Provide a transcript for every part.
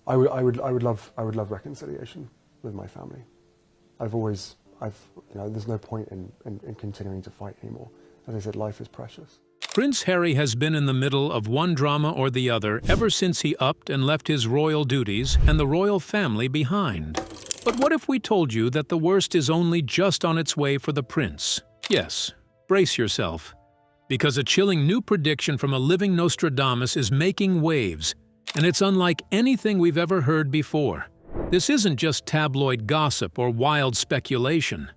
I would love reconciliation with my family. There's no point in continuing to fight anymore. As I said, life is precious. Prince Harry has been in the middle of one drama or the other ever since he upped and left his royal duties and the royal family behind. But what if we told you that the worst is only just on its way for the prince? Yes, brace yourself, because a chilling new prediction from a living Nostradamus is making waves, and it's unlike anything we've ever heard before. This isn't just tabloid gossip or wild speculation.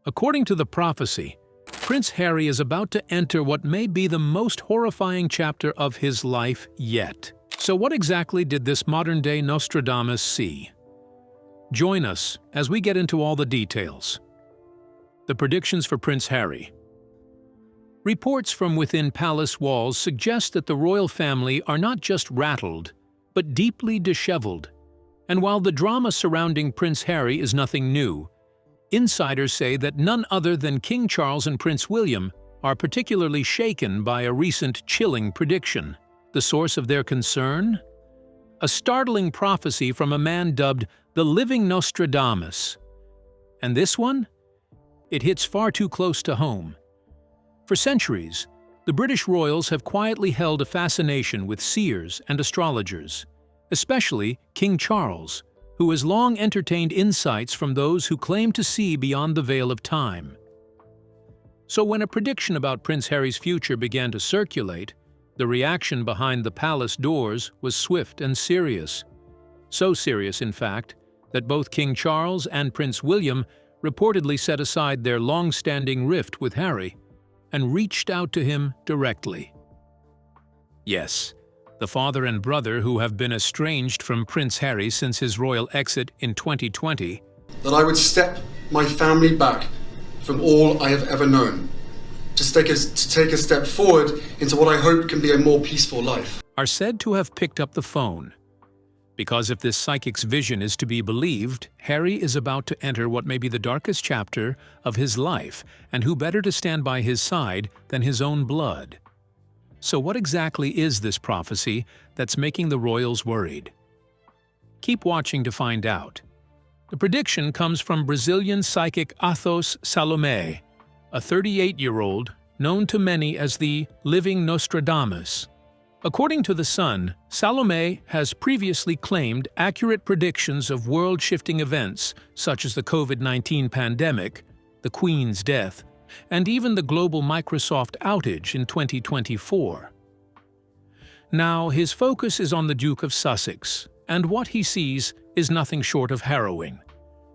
According to the prophecy, Prince Harry is about to enter what may be the most horrifying chapter of his life yet. So what exactly did this modern-day Nostradamus see? Join us as we get into all the details. The predictions for Prince Harry. Reports from within palace walls suggest that the royal family are not just rattled, but deeply disheveled. And while the drama surrounding Prince Harry is nothing new, insiders say that none other than King Charles and Prince William are particularly shaken by a recent chilling prediction. The source of their concern? A startling prophecy from a man dubbed the living Nostradamus. And this one? It hits far too close to home. For centuries, the British royals have quietly held a fascination with seers and astrologers, especially King Charles, who has long entertained insights from those who claim to see beyond the veil of time. So when a prediction about Prince Harry's future began to circulate, the reaction behind the palace doors was swift and serious. So serious, in fact, that both King Charles and Prince William reportedly set aside their long-standing rift with Harry and reached out to him directly. Yes, the father and brother who have been estranged from Prince Harry since his royal exit in 2020, that I would step my family back from all I have ever known, to take a step forward into what I hope can be a more peaceful life, are said to have picked up the phone. Because if this psychic's vision is to be believed, Harry is about to enter what may be the darkest chapter of his life, and who better to stand by his side than his own blood? So what exactly is this prophecy that's making the royals worried? Keep watching to find out. The prediction comes from Brazilian psychic Athos Salome, a 38-year-old known to many as the living Nostradamus. According to The Sun, Salome has previously claimed accurate predictions of world-shifting events such as the COVID-19 pandemic, the Queen's death, and even the global Microsoft outage in 2024. Now, his focus is on the Duke of Sussex, and what he sees is nothing short of harrowing.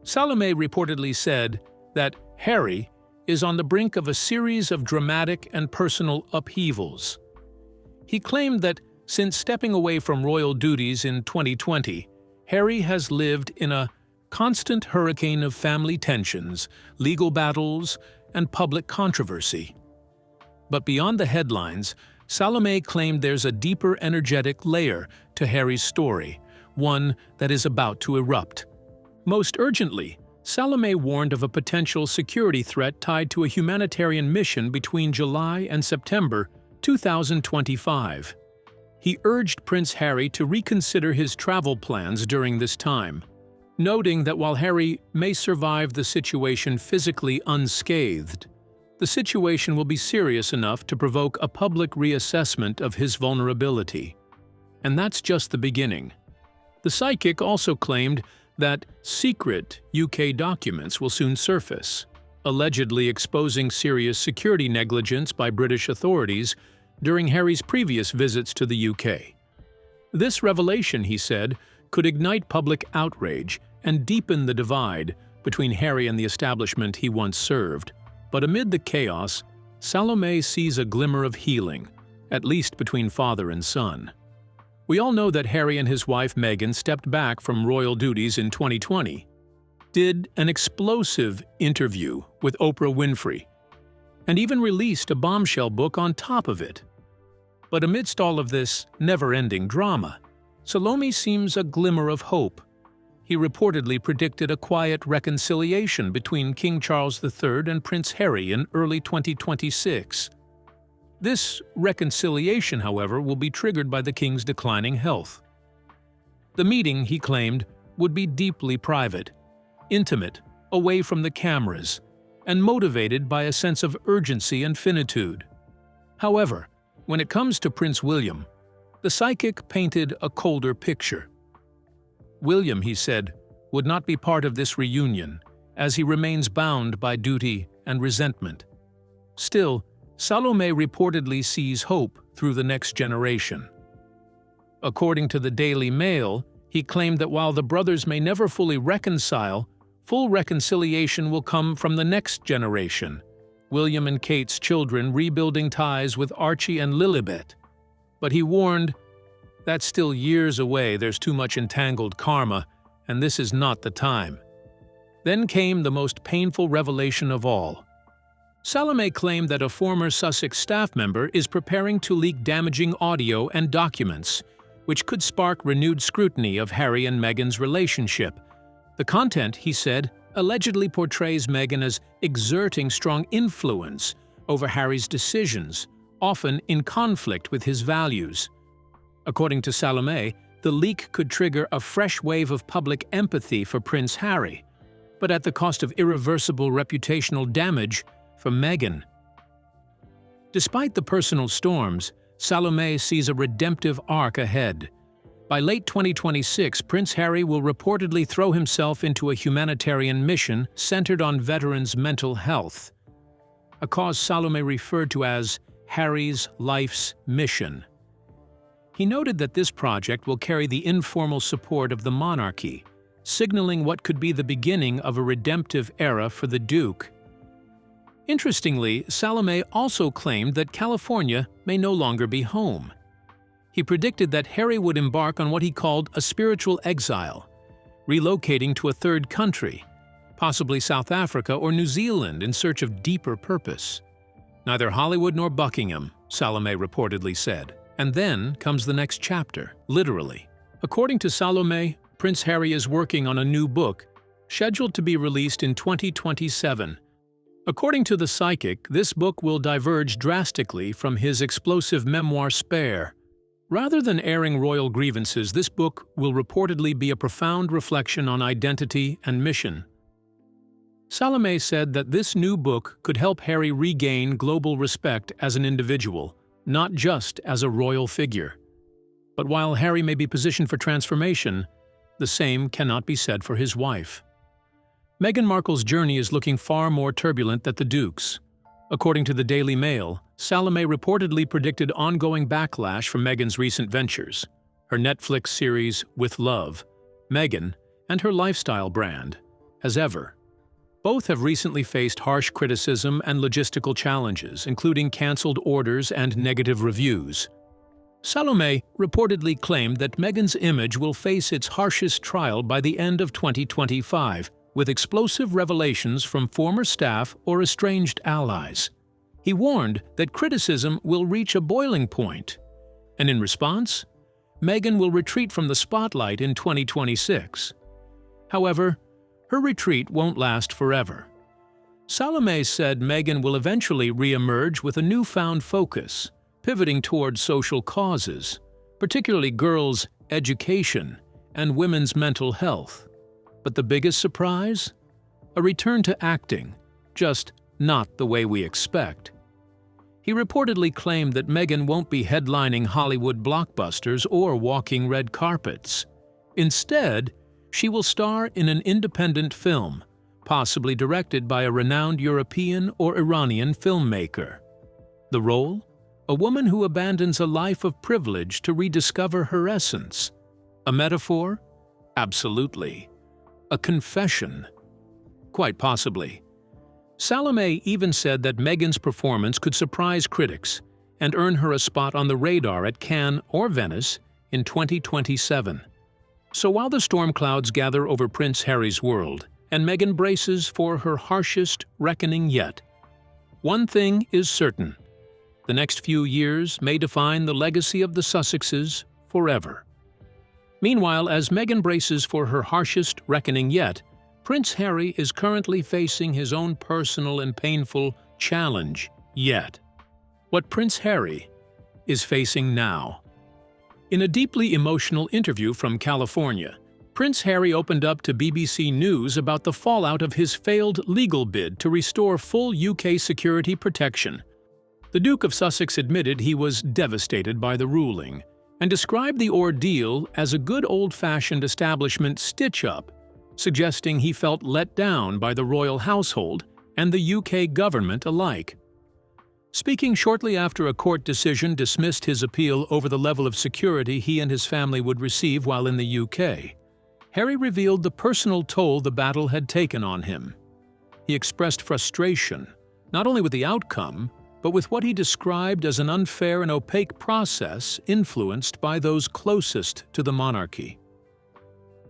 Salome reportedly said that Harry is on the brink of a series of dramatic and personal upheavals. He claimed that since stepping away from royal duties in 2020, Harry has lived in a constant hurricane of family tensions, legal battles, and public controversy. But beyond the headlines, Salome claimed there's a deeper energetic layer to Harry's story, one that is about to erupt. Most urgently, Salome warned of a potential security threat tied to a humanitarian mission between July and September 2025. He urged Prince Harry to reconsider his travel plans during this time, noting that while Harry may survive the situation physically unscathed, the situation will be serious enough to provoke a public reassessment of his vulnerability. And that's just the beginning. The psychic also claimed that secret UK documents will soon surface, allegedly exposing serious security negligence by British authorities during Harry's previous visits to the UK. This revelation, he said, could ignite public outrage and deepen the divide between Harry and the establishment he once served. But amid the chaos, Salome sees a glimmer of healing, at least between father and son. We all know that Harry and his wife Meghan stepped back from royal duties in 2020, did an explosive interview with Oprah Winfrey, and even released a bombshell book on top of it. But amidst all of this never-ending drama, Salome seems a glimmer of hope. He reportedly predicted a quiet reconciliation between King Charles III and Prince Harry in early 2026. This reconciliation, however, will be triggered by the king's declining health. The meeting, he claimed, would be deeply private, intimate, away from the cameras, and motivated by a sense of urgency and finitude. However, when it comes to Prince William, the psychic painted a colder picture. William, he said, would not be part of this reunion, as he remains bound by duty and resentment. Still, Salome reportedly sees hope through the next generation. According to the Daily Mail, he claimed that while the brothers may never fully reconcile, full reconciliation will come from the next generation, William and Kate's children rebuilding ties with Archie and Lilibet. But he warned, that's still years away, there's too much entangled karma, and this is not the time. Then came the most painful revelation of all. Salome claimed that a former Sussex staff member is preparing to leak damaging audio and documents, which could spark renewed scrutiny of Harry and Meghan's relationship. The content, he said, allegedly portrays Meghan as exerting strong influence over Harry's decisions, often in conflict with his values. According to Salome, the leak could trigger a fresh wave of public empathy for Prince Harry, but at the cost of irreversible reputational damage for Meghan. Despite the personal storms, Salome sees a redemptive arc ahead. By late 2026, Prince Harry will reportedly throw himself into a humanitarian mission centered on veterans' mental health, a cause Salome referred to as Harry's life's mission. He noted that this project will carry the informal support of the monarchy, signaling what could be the beginning of a redemptive era for the Duke. Interestingly, Salome also claimed that California may no longer be home. He predicted that Harry would embark on what he called a spiritual exile, relocating to a third country, possibly South Africa or New Zealand, in search of deeper purpose. Neither Hollywood nor Buckingham, Salome reportedly said. And then comes the next chapter, literally. According to Salome, Prince Harry is working on a new book, scheduled to be released in 2027. According to the psychic, this book will diverge drastically from his explosive memoir Spare. Rather than airing royal grievances, this book will reportedly be a profound reflection on identity and mission. Salome said that this new book could help Harry regain global respect as an individual, not just as a royal figure. But while Harry may be positioned for transformation, the same cannot be said for his wife. Meghan Markle's journey is looking far more turbulent than the Duke's. According to the Daily Mail, Salome reportedly predicted ongoing backlash from Meghan's recent ventures, her Netflix series With Love, Meghan, and her lifestyle brand, As Ever. Both have recently faced harsh criticism and logistical challenges, including cancelled orders and negative reviews. Salome reportedly claimed that Meghan's image will face its harshest trial by the end of 2025, with explosive revelations from former staff or estranged allies. He warned that criticism will reach a boiling point, and in response, Meghan will retreat from the spotlight in 2026. However, her retreat won't last forever. Salome said Meghan will eventually re-emerge with a newfound focus, pivoting towards social causes, particularly girls' education and women's mental health. But the biggest surprise? A return to acting, just not the way we expect. He reportedly claimed that Meghan won't be headlining Hollywood blockbusters or walking red carpets. Instead, she will star in an independent film, possibly directed by a renowned European or Iranian filmmaker. The role? A woman who abandons a life of privilege to rediscover her essence. A metaphor? Absolutely. A confession? Quite possibly. Salome even said that Meghan's performance could surprise critics and earn her a spot on the radar at Cannes or Venice in 2027. So while the storm clouds gather over Prince Harry's world and Meghan braces for her harshest reckoning yet, one thing is certain: the next few years may define the legacy of the Sussexes forever. Meanwhile, as Meghan braces for her harshest reckoning yet, Prince Harry is currently facing his own personal and painful challenge yet. What Prince Harry is facing now. In a deeply emotional interview from California, Prince Harry opened up to BBC News about the fallout of his failed legal bid to restore full UK security protection. The Duke of Sussex admitted he was devastated by the ruling and described the ordeal as a good old-fashioned establishment stitch-up, suggesting he felt let down by the royal household and the UK government alike. Speaking shortly after a court decision dismissed his appeal over the level of security he and his family would receive while in the UK, Harry revealed the personal toll the battle had taken on him. He expressed frustration, not only with the outcome, but with what he described as an unfair and opaque process influenced by those closest to the monarchy.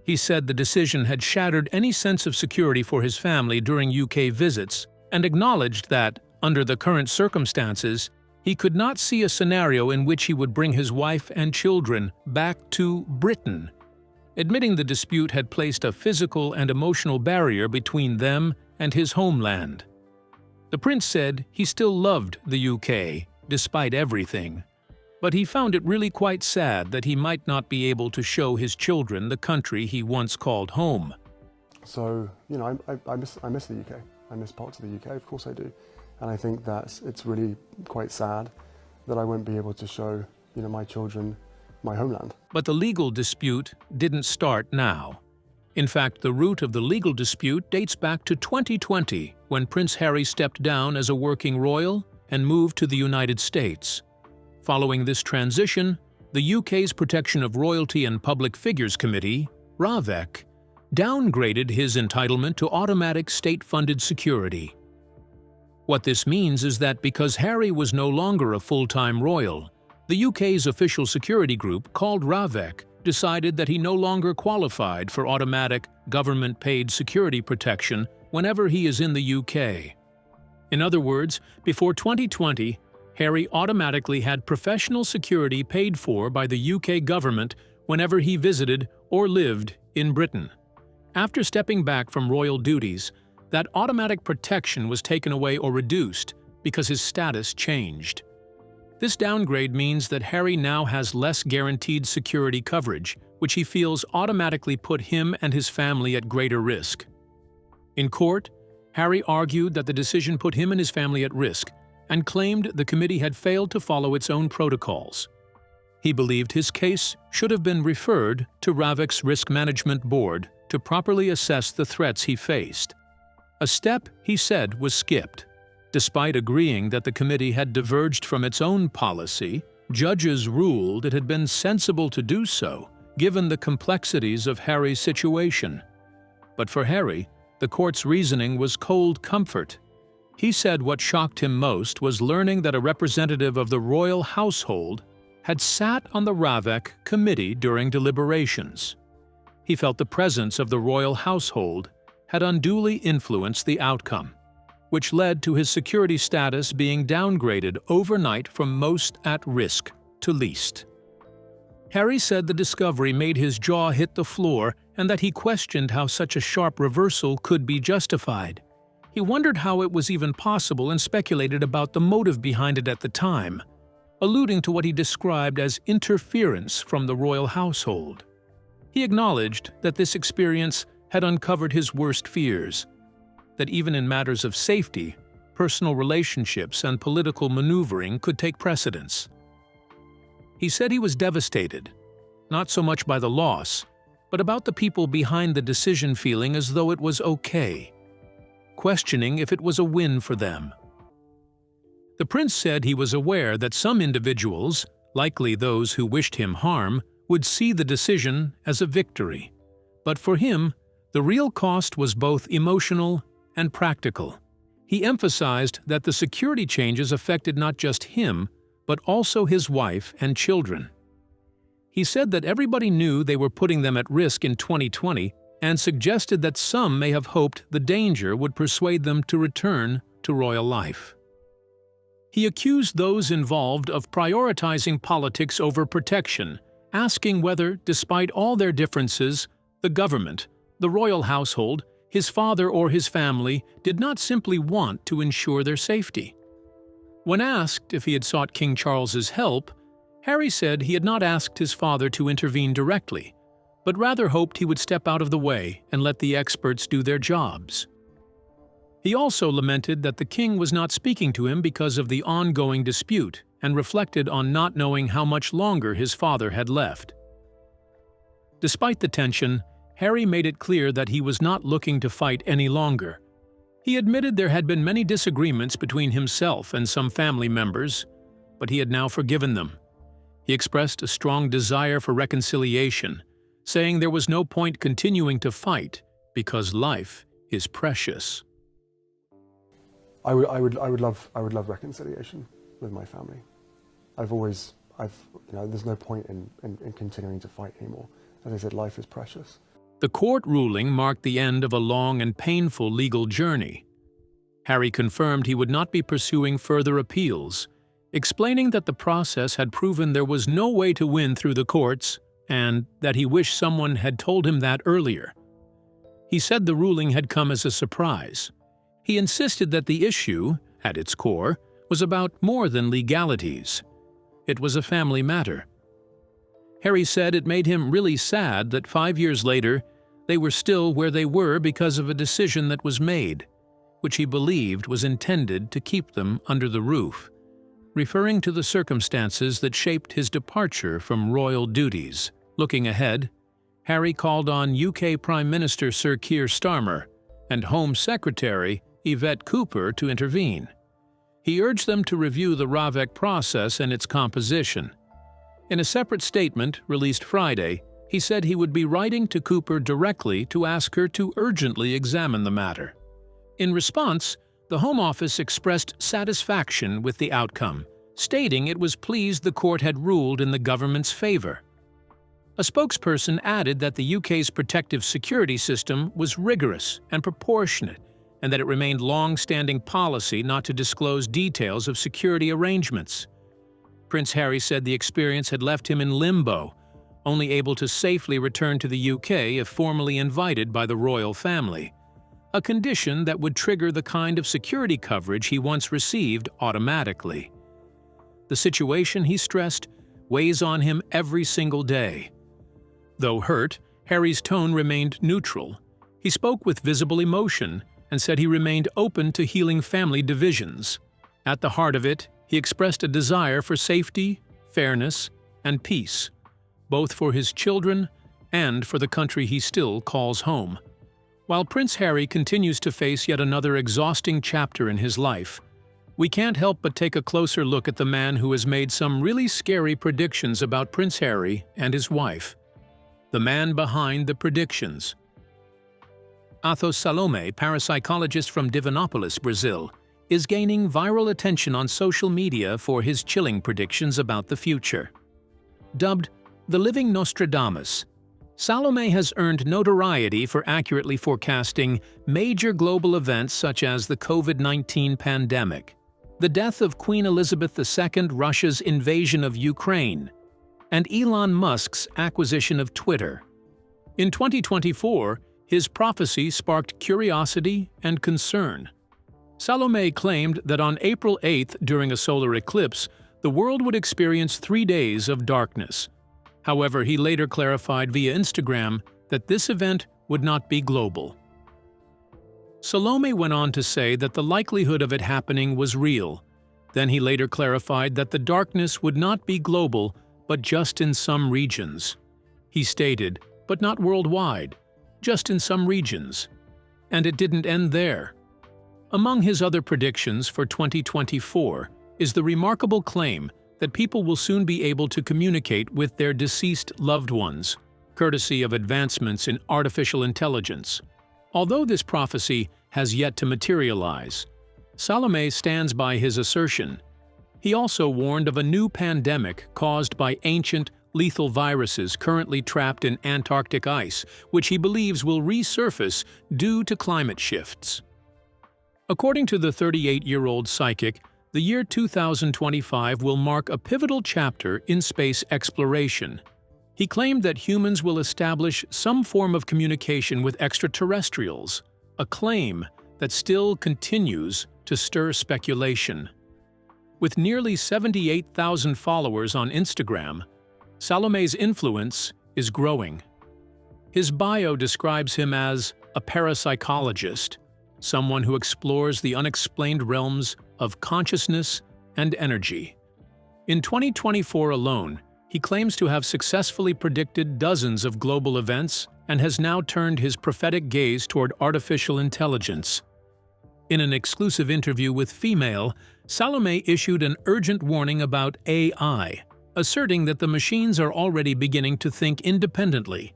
He said the decision had shattered any sense of security for his family during UK visits and acknowledged that, under the current circumstances, he could not see a scenario in which he would bring his wife and children back to Britain, admitting the dispute had placed a physical and emotional barrier between them and his homeland. The prince said he still loved the UK, despite everything, but he found it really quite sad that he might not be able to show his children the country he once called home. So, you know, I miss the UK. I miss parts of the UK, of course I do. And I think that it's really quite sad that I won't be able to show, you know, my children my homeland. But the legal dispute didn't start now. In fact, the root of the legal dispute dates back to 2020, when Prince Harry stepped down as a working royal and moved to the United States. Following this transition, the UK's Protection of Royalty and Public Figures Committee, RAVEC, downgraded his entitlement to automatic state-funded security. What this means is that because Harry was no longer a full-time royal, the UK's official security group, called RAVEC, decided that he no longer qualified for automatic, government-paid security protection whenever he is in the UK. In other words, before 2020, Harry automatically had professional security paid for by the UK government whenever he visited or lived in Britain. After stepping back from royal duties, that automatic protection was taken away or reduced because his status changed. This downgrade means that Harry now has less guaranteed security coverage, which he feels automatically put him and his family at greater risk. In court, Harry argued that the decision put him and his family at risk and claimed the committee had failed to follow its own protocols. He believed his case should have been referred to RAVEC's Risk Management Board to properly assess the threats he faced. A step, he said, was skipped. Despite agreeing that the committee had diverged from its own policy, judges ruled it had been sensible to do so, given the complexities of Harry's situation. But for Harry, the court's reasoning was cold comfort. He said what shocked him most was learning that a representative of the royal household had sat on the RAVEC committee during deliberations. He felt the presence of the royal household had unduly influenced the outcome, which led to his security status being downgraded overnight from most at risk to least. Harry said the discovery made his jaw hit the floor and that he questioned how such a sharp reversal could be justified. He wondered how it was even possible and speculated about the motive behind it at the time, alluding to what he described as interference from the royal household. He acknowledged that this experience had uncovered his worst fears, that even in matters of safety, personal relationships and political maneuvering could take precedence. He said he was devastated, not so much by the loss, but about the people behind the decision feeling as though it was okay, questioning if it was a win for them. The prince said he was aware that some individuals, likely those who wished him harm, would see the decision as a victory. But for him, the real cost was both emotional and practical. He emphasized that the security changes affected not just him, but also his wife and children. He said that everybody knew they were putting them at risk in 2020 and suggested that some may have hoped the danger would persuade them to return to royal life. He accused those involved of prioritizing politics over protection, asking whether, despite all their differences, the government, the royal household, his father or his family did not simply want to ensure their safety. When asked if he had sought King Charles's help, Harry said he had not asked his father to intervene directly, but rather hoped he would step out of the way and let the experts do their jobs. He also lamented that the king was not speaking to him because of the ongoing dispute and reflected on not knowing how much longer his father had left. Despite the tension, Harry made it clear that he was not looking to fight any longer. He admitted there had been many disagreements between himself and some family members, but he had now forgiven them. He expressed a strong desire for reconciliation, saying there was no point continuing to fight because life is precious. I would love reconciliation with my family. There's no point in continuing to fight anymore. As I said, life is precious. The court ruling marked the end of a long and painful legal journey. Harry confirmed he would not be pursuing further appeals, explaining that the process had proven there was no way to win through the courts and that he wished someone had told him that earlier. He said the ruling had come as a surprise. He insisted that the issue, at its core, was about more than legalities. It was a family matter. Harry said it made him really sad that 5 years later, they were still where they were because of a decision that was made, which he believed was intended to keep them under the roof, referring to the circumstances that shaped his departure from royal duties. Looking ahead, Harry called on UK Prime Minister Sir Keir Starmer and Home Secretary Yvette Cooper to intervene. He urged them to review the RAVEC process and its composition. In a separate statement released Friday, he said he would be writing to Cooper directly to ask her to urgently examine the matter. In response, the Home Office expressed satisfaction with the outcome, stating it was pleased the court had ruled in the government's favor. A spokesperson added that the UK's protective security system was rigorous and proportionate, and that it remained long-standing policy not to disclose details of security arrangements. Prince Harry said the experience had left him in limbo, only able to safely return to the UK if formally invited by the royal family, a condition that would trigger the kind of security coverage he once received automatically. The situation, he stressed, weighs on him every single day. Though hurt, Harry's tone remained neutral. He spoke with visible emotion and said he remained open to healing family divisions. At the heart of it, he expressed a desire for safety, fairness, and peace, both for his children and for the country he still calls home. While Prince Harry continues to face yet another exhausting chapter in his life, we can't help but take a closer look at the man who has made some really scary predictions about Prince Harry and his wife. The man behind the predictions. Athos Salome, parapsychologist from Divinopolis, Brazil, is gaining viral attention on social media for his chilling predictions about the future. Dubbed the living Nostradamus, Salome has earned notoriety for accurately forecasting major global events such as the COVID-19 pandemic, the death of Queen Elizabeth II, Russia's invasion of Ukraine, and Elon Musk's acquisition of Twitter. In 2024, his prophecy sparked curiosity and concern. Salome claimed that on April 8th, during a solar eclipse, the world would experience 3 days of darkness. However, he later clarified via Instagram that this event would not be global. Salome went on to say that the likelihood of it happening was real. Then he later clarified that the darkness would not be global, but just in some regions. He stated, but not worldwide, just in some regions. And it didn't end there. Among his other predictions for 2024 is the remarkable claim that people will soon be able to communicate with their deceased loved ones, courtesy of advancements in artificial intelligence. Although this prophecy has yet to materialize, Salome stands by his assertion. He also warned of a new pandemic caused by ancient, lethal viruses currently trapped in Antarctic ice, which he believes will resurface due to climate shifts. According to the 38-year-old psychic, the year 2025 will mark a pivotal chapter in space exploration. He claimed that humans will establish some form of communication with extraterrestrials, a claim that still continues to stir speculation. With nearly 78,000 followers on Instagram, Salome's influence is growing. His bio describes him as a parapsychologist, someone who explores the unexplained realms of consciousness and energy. In 2024 alone, he claims to have successfully predicted dozens of global events and has now turned his prophetic gaze toward artificial intelligence. In an exclusive interview with Female, Salome issued an urgent warning about AI, asserting that the machines are already beginning to think independently.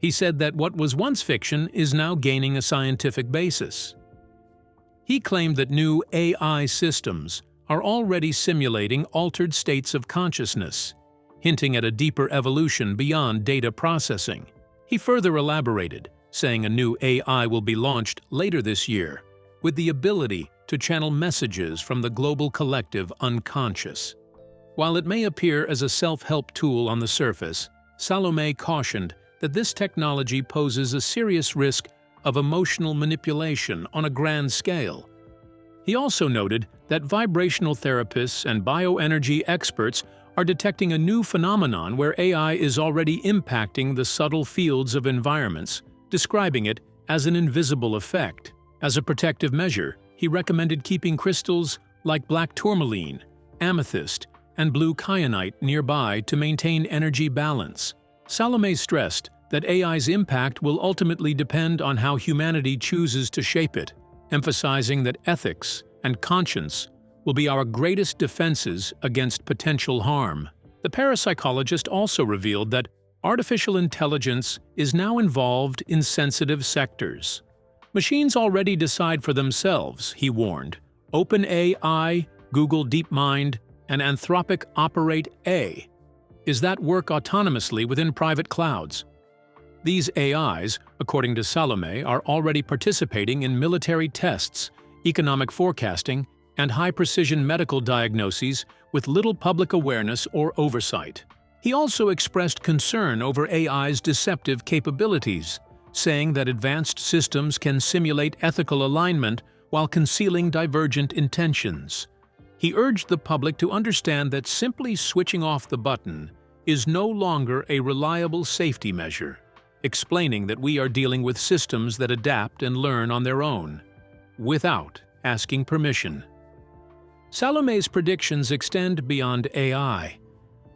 He said that what was once fiction is now gaining a scientific basis. He claimed that new AI systems are already simulating altered states of consciousness, hinting at a deeper evolution beyond data processing. He further elaborated, saying a new AI will be launched later this year, with the ability to channel messages from the global collective unconscious. While it may appear as a self-help tool on the surface, Salome cautioned that this technology poses a serious risk of emotional manipulation on a grand scale. He also noted that vibrational therapists and bioenergy experts are detecting a new phenomenon where AI is already impacting the subtle fields of environments, describing it as an invisible effect. As a protective measure, he recommended keeping crystals like black tourmaline, amethyst, and blue kyanite nearby to maintain energy balance. Salome stressed that AI's impact will ultimately depend on how humanity chooses to shape it, emphasizing that ethics and conscience will be our greatest defenses against potential harm. The parapsychologist also revealed that artificial intelligence is now involved in sensitive sectors. Machines already decide for themselves, he warned. OpenAI, Google DeepMind, and Anthropic operate A. Is that work autonomously within private clouds? These AIs, according to Salome, are already participating in military tests, economic forecasting, and high-precision medical diagnoses with little public awareness or oversight. He also expressed concern over AI's deceptive capabilities, saying that advanced systems can simulate ethical alignment while concealing divergent intentions. He urged the public to understand that simply switching off the button is no longer a reliable safety measure, explaining that we are dealing with systems that adapt and learn on their own, without asking permission. Salome's predictions extend beyond AI.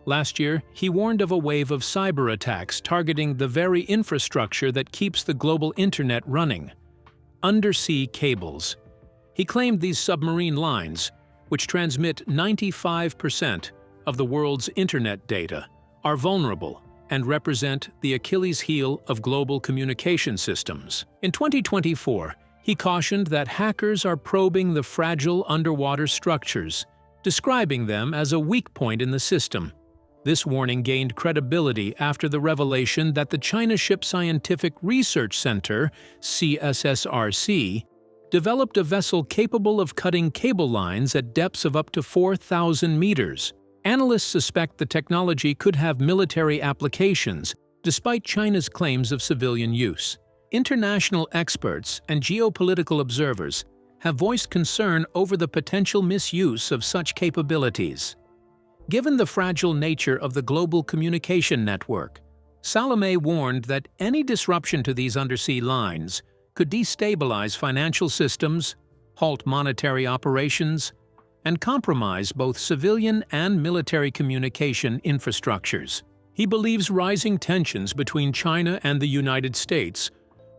Last year, he warned of a wave of cyber attacks targeting the very infrastructure that keeps the global internet running: undersea cables. He claimed these submarine lines, which transmit 95% of the world's internet data, are vulnerable and represent the Achilles heel of global communication systems. In 2024, he cautioned that hackers are probing the fragile underwater structures, describing them as a weak point in the system. This warning gained credibility after the revelation that the China Ship Scientific Research Center, CSSRC, developed a vessel capable of cutting cable lines at depths of up to 4,000 meters. Analysts suspect the technology could have military applications, despite China's claims of civilian use. International experts and geopolitical observers have voiced concern over the potential misuse of such capabilities. Given the fragile nature of the global communication network, Salome warned that any disruption to these undersea lines could destabilize financial systems, halt monetary operations, and compromise both civilian and military communication infrastructures. He believes rising tensions between China and the United States,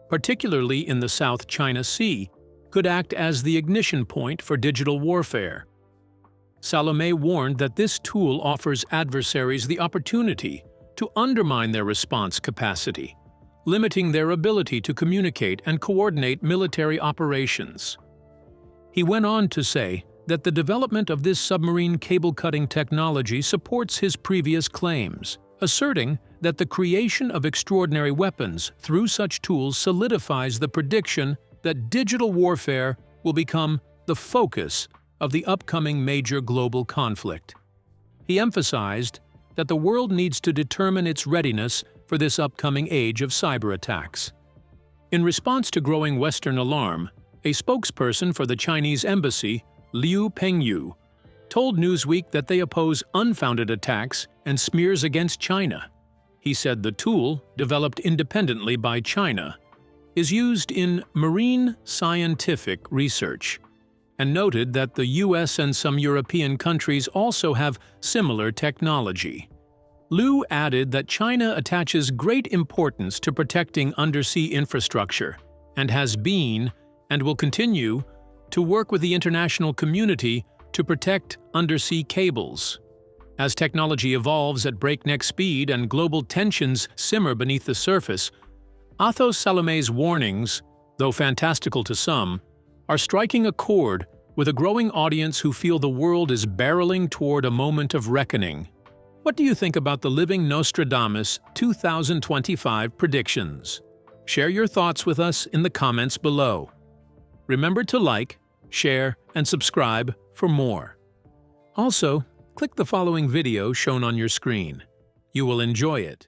particularly in the South China Sea, could act as the ignition point for digital warfare. Salome warned that this tool offers adversaries the opportunity to undermine their response capacity, limiting their ability to communicate and coordinate military operations. He went on to say that the development of this submarine cable-cutting technology supports his previous claims, asserting that the creation of extraordinary weapons through such tools solidifies the prediction that digital warfare will become the focus of the upcoming major global conflict. He emphasized that the world needs to determine its readiness for this upcoming age of cyber attacks. In response to growing Western alarm, a spokesperson for the Chinese embassy, Liu Pengyu, told Newsweek that they oppose unfounded attacks and smears against China. He said the tool, developed independently by China, is used in marine scientific research, and noted that the US and some European countries also have similar technology. Liu added that China attaches great importance to protecting undersea infrastructure and has been, and will continue, to work with the international community to protect undersea cables. As technology evolves at breakneck speed and global tensions simmer beneath the surface, Athos Salome's warnings, though fantastical to some, are striking a chord with a growing audience who feel the world is barreling toward a moment of reckoning. What do you think about the living Nostradamus 2025 predictions? Share your thoughts with us in the comments below. Remember to like, share, and subscribe for more. Also, click the following video shown on your screen. You will enjoy it.